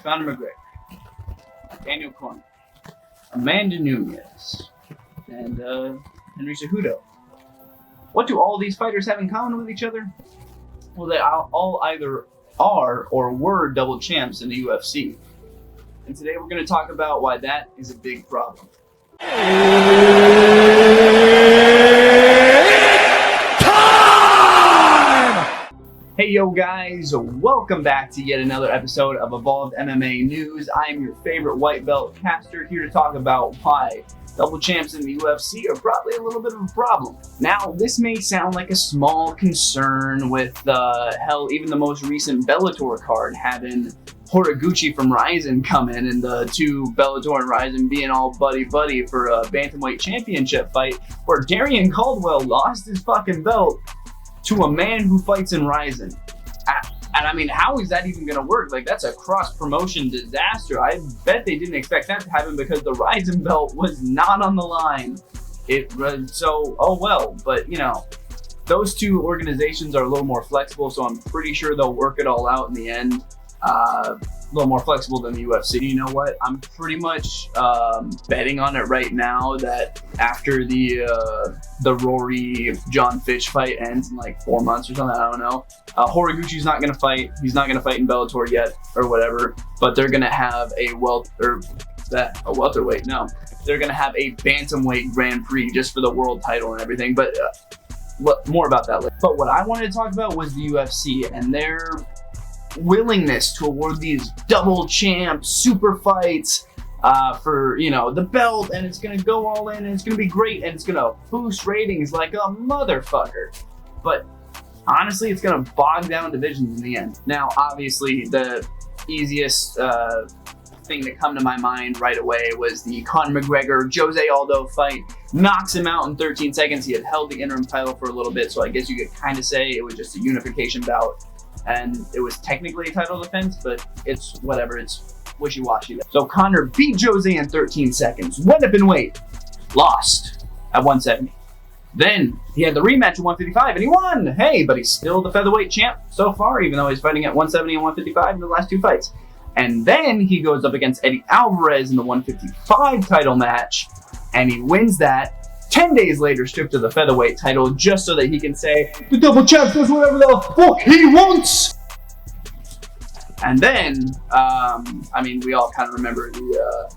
Conor McGregor, Daniel Cormier, Amanda Nunes, and Henry Cejudo. What do all these fighters have in common with each other? Well, they all either are or were double champs in the UFC. And today we're going to talk about why that is a big problem. Hey yo guys, welcome back to yet another episode of Evolved MMA News. I am your favorite white belt caster, here to talk about why double champs in the UFC are probably a little bit of a problem. Now, this may sound like a small concern with even the most recent Bellator card having Horiguchi from Ryzen come in and the two Bellator and Ryzen being all buddy-buddy for a bantamweight championship fight where Darian Caldwell lost his fucking belt to a man who fights in Ryzen. And I mean, how is that even going to work? Like, that's a cross-promotion disaster. I bet they didn't expect that to happen because the Ryzen belt was not on the line. Oh well. But, you know, those two organizations are a little more flexible, so I'm pretty sure they'll work it all out in the end. A little more flexible than the UFC. You know what? I'm pretty much betting on it right now that after the Rory John Fitch fight ends in like 4 months or something, I don't know. Horiguchi's not gonna fight. He's not gonna fight in Bellator yet or whatever. But they're gonna have a welterweight. No, they're gonna have a bantamweight Grand Prix just for the world title and everything. But more about that later. But what I wanted to talk about was the UFC and their willingness to award these double champ super fights for, you know, the belt, and it's gonna go all in and it's gonna be great and it's gonna boost ratings like a motherfucker. But honestly, it's gonna bog down divisions in the end. Now, obviously, the easiest thing to come to my mind right away was the Conor McGregor Jose Aldo fight. Knocks him out in 13 seconds. He had held the interim title for a little bit, so I guess you could kind of say it was just a unification bout. And it was technically a title defense, but it's whatever, it's wishy-washy. So Conor beat Jose in 13 seconds, went up in weight, lost at 170. Then he had the rematch at 155 and he won! Hey, but he's still the featherweight champ so far, even though he's fighting at 170 and 155 in the last two fights. And then he goes up against Eddie Alvarez in the 155 title match, and he wins that. 10 days later, stripped of the featherweight title just so that he can say, the double champ does whatever the fuck he wants! And then, I mean, we all kind of remember the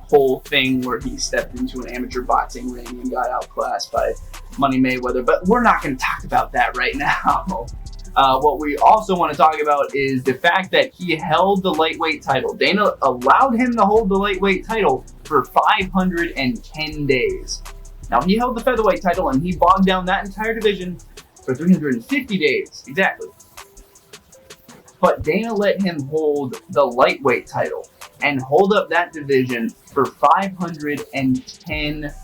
whole thing where he stepped into an amateur boxing ring and got outclassed by Money Mayweather, but we're not going to talk about that right now. What we also want to talk about is the fact that he held the lightweight title. Dana allowed him to hold the lightweight title for 510 days. Now, he held the featherweight title and he bogged down that entire division for 350 days, exactly. But Dana let him hold the lightweight title and hold up that division for 510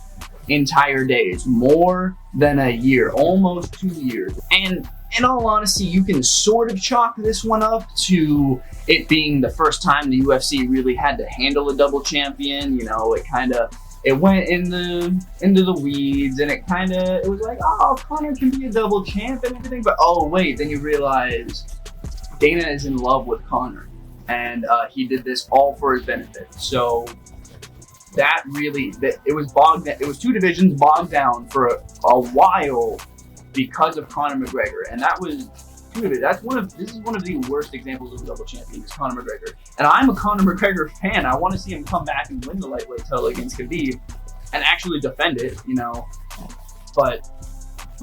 entire days, more than a year, almost 2 years. And in all honesty, you can sort of chalk this one up to it being the first time the UFC really had to handle a double champion. You know, it went into the weeds, and it was like, oh, Conor can be a double champ and everything, but oh wait, then you realize Dana is in love with Conor, and he did this all for his benefit. So it was two divisions bogged down for a while because of Conor McGregor, and this is one of the worst examples of a double champion, is Conor McGregor. And I'm a Conor McGregor fan. I want to see him come back and win the lightweight title against Khabib and actually defend it, you know. But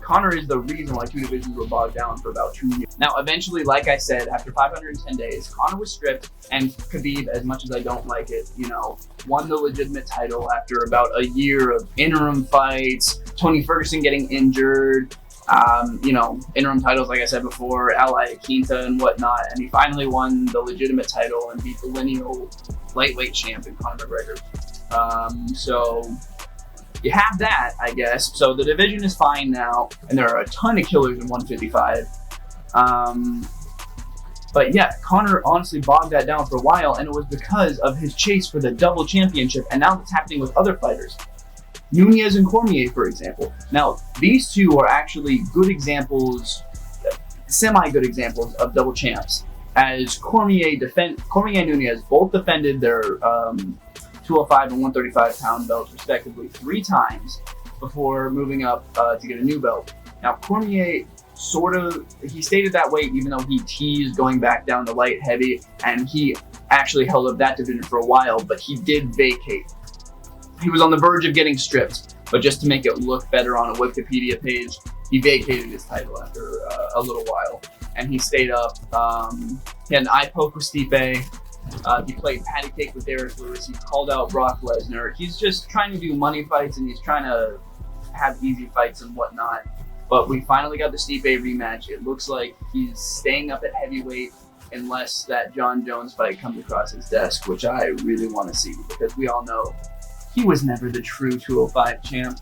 Conor is the reason why two divisions were bogged down for about 2 years. Now, eventually, like I said, after 510 days, Conor was stripped, and Khabib, as much as I don't like it, you know, won the legitimate title after about a year of interim fights, Tony Ferguson getting injured, you know, interim titles, like I said before, Ally Quinta and whatnot, and he finally won the legitimate title and beat the lineal lightweight champion Conor McGregor. So you have that, I guess. So the division is fine now, and there are a ton of killers in 155. But yeah, Conor honestly bogged that down for a while, and it was because of his chase for the double championship, and now it's happening with other fighters. Nunes and Cormier, for example. Now, these two are actually good examples, semi-good examples of double champs. as Cormier and Nunes both defended their 205 and 135 pound belts respectively 3 times before moving up to get a new belt. Now Cormier he stayed at that weight even though he teased going back down to light heavy, and he actually held up that division for a while, but he did vacate. He was on the verge of getting stripped, but just to make it look better on a Wikipedia page, he vacated his title after a little while, and he stayed up. He had an eye poke with Stipe. He played patty cake with Derrick Lewis. He called out Brock Lesnar. He's just trying to do money fights, and he's trying to have easy fights and whatnot. But we finally got the Stipe rematch. It looks like he's staying up at heavyweight unless that John Jones fight comes across his desk, which I really want to see, because we all know he was never the true 205 champ.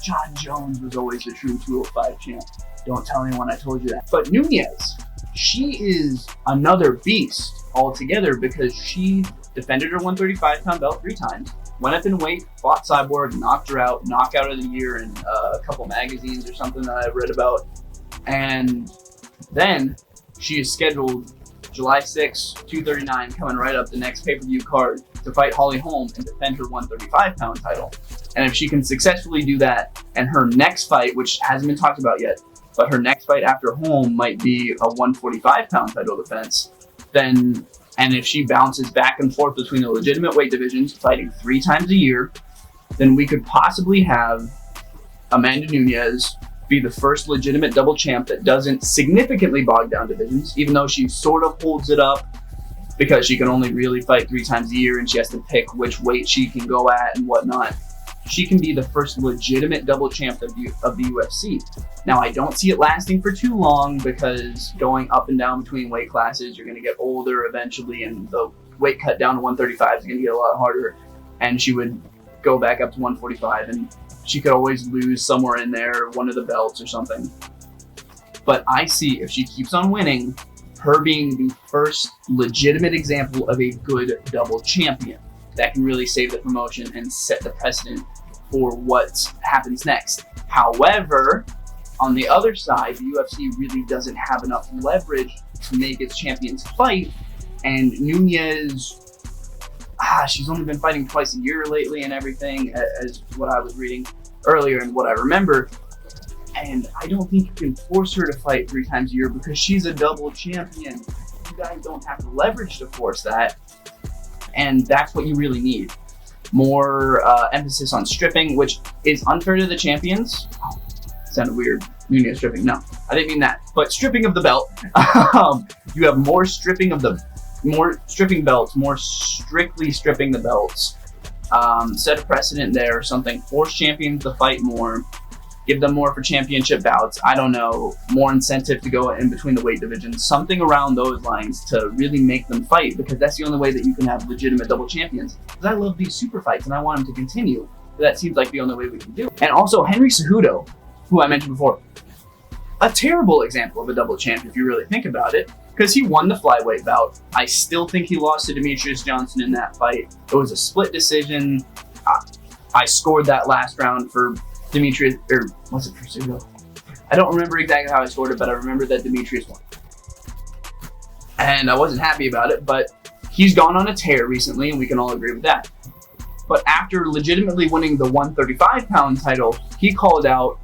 John Jones was always the true 205 champ. Don't tell anyone I told you that. But Nunes, she is another beast altogether, because she defended her 135 pound belt 3 times, went up in weight, fought Cyborg, knocked her out, knockout of the year in a couple magazines or something that I've read about. And then she is scheduled July 6, 239, coming right up the next pay-per-view card, to fight Holly Holm and defend her 135 pound title. And if she can successfully do that, and her next fight, which hasn't been talked about yet, but her next fight after Holm might be a 145 pound title defense, then, and if she bounces back and forth between the legitimate weight divisions, fighting 3 times a year, then we could possibly have Amanda Nunes be the first legitimate double champ that doesn't significantly bog down divisions, even though she sort of holds it up because she can only really fight 3 times a year and she has to pick which weight she can go at and whatnot. She can be the first legitimate double champ of the UFC. Now, I don't see it lasting for too long, because going up and down between weight classes, you're going to get older eventually, and the weight cut down to 135 is going to get a lot harder, and she would go back up to 145, and she could always lose somewhere in there, one of the belts or something. But I see, if she keeps on winning, her being the first legitimate example of a good double champion that can really save the promotion and set the precedent for what happens next. However, on the other side, the UFC really doesn't have enough leverage to make its champions fight, and Nunes, she's only been fighting twice a year lately and everything, as what I was reading earlier and what I remember. And I don't think you can force her to fight 3 times a year, because she's a double champion. You guys don't have the leverage to force that. And that's what you really need. More emphasis on stripping, which is unfair to the champions. Oh, sounded weird. Nunes stripping. No, I didn't mean that. But stripping of the belt. You have more stripping belts, more strictly stripping the belts. Set a precedent there or something. Force champions to fight more. Give them more for championship bouts. I don't know. More incentive to go in between the weight divisions. Something around those lines to really make them fight, because that's the only way that you can have legitimate double champions. Because I love these super fights and I want them to continue. But that seems like the only way we can do it. And also Henry Cejudo, who I mentioned before. A terrible example of a double champ if you really think about it, because he won the flyweight bout. I still think he lost to Demetrius Johnson in that fight. It was a split decision. I scored that last round for Demetrius, or was it for Cejudo? I don't remember exactly how I scored it, but I remember that Demetrius won. And I wasn't happy about it, but he's gone on a tear recently, and we can all agree with that. But after legitimately winning the 135 pound title, he called out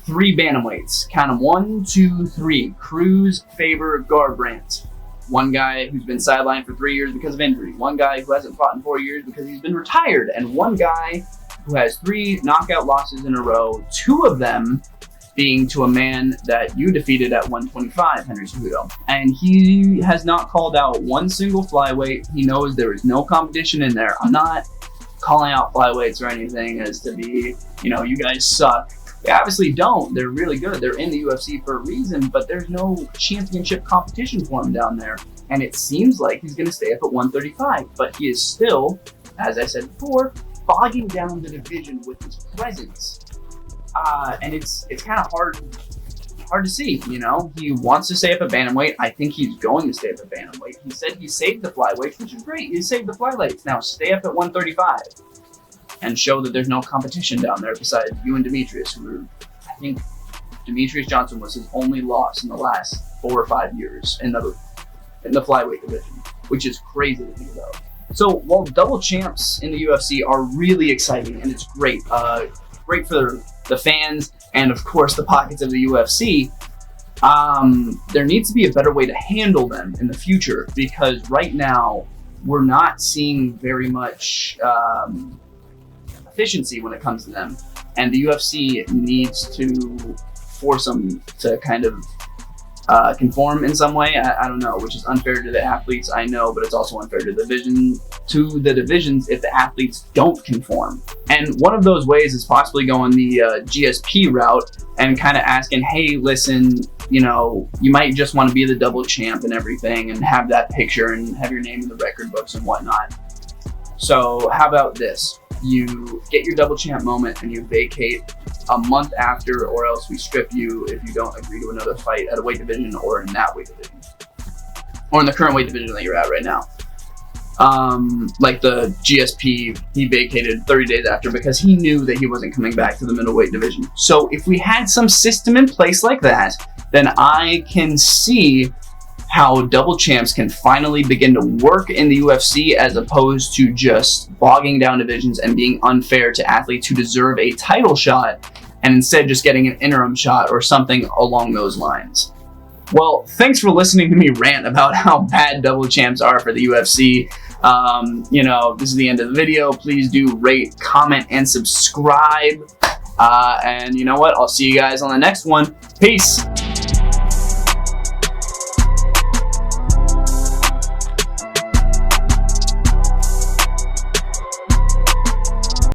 3 bantamweights. Count them: 1, 2, 3. Cruz, Faber, Garbrandt. One guy who's been sidelined for 3 years because of injury. One guy who hasn't fought in 4 years because he's been retired. And one guy who has 3 knockout losses in a row, 2 of them being to a man that you defeated at 125, Henry Cejudo. And he has not called out one single flyweight. He knows there is no competition in there. I'm not calling out flyweights or anything as to be, you guys suck. They obviously don't. They're really good. They're in the UFC for a reason, but there's no championship competition for him down there. And it seems like he's going to stay up at 135, but he is still, as I said before, bogging down the division with his presence. And it's kind of hard to see, He wants to stay up at bantamweight. I think he's going to stay up at bantamweight. He said he saved the flyweights, which is great. He saved the flyweights. Now stay up at 135 and show that there's no competition down there besides you and Demetrius, I think Demetrius Johnson was his only loss in the last 4 or 5 years in in the flyweight division, which is crazy to think about. So while double champs in the UFC are really exciting and it's great, great for the fans and of course the pockets of the UFC, there needs to be a better way to handle them in the future, because right now we're not seeing very much efficiency when it comes to them, and the UFC needs to force them to kind of conform in some way. I don't know, which is unfair to the athletes, I know, but it's also unfair to the divisions if the athletes don't conform. And one of those ways is possibly going the GSP route and kind of asking, hey, listen, you know, you might just want to be the double champ and everything and have that picture and have your name in the record books and whatnot. So how about this? You get your double champ moment and you vacate a month after, or else we strip you if you don't agree to another fight at a weight division or in that weight division, or in the current weight division that you're at right now. Like the GSP, he vacated 30 days after because he knew that he wasn't coming back to the middleweight division. So if we had some system in place like that, then I can see how double champs can finally begin to work in the UFC, as opposed to just bogging down divisions and being unfair to athletes who deserve a title shot, and instead just getting an interim shot or something along those lines. Well, thanks for listening to me rant about how bad double champs are for the UFC. You know, this is the end of the video. Please do rate, comment, and subscribe. And you know what? I'll see you guys on the next one. Peace.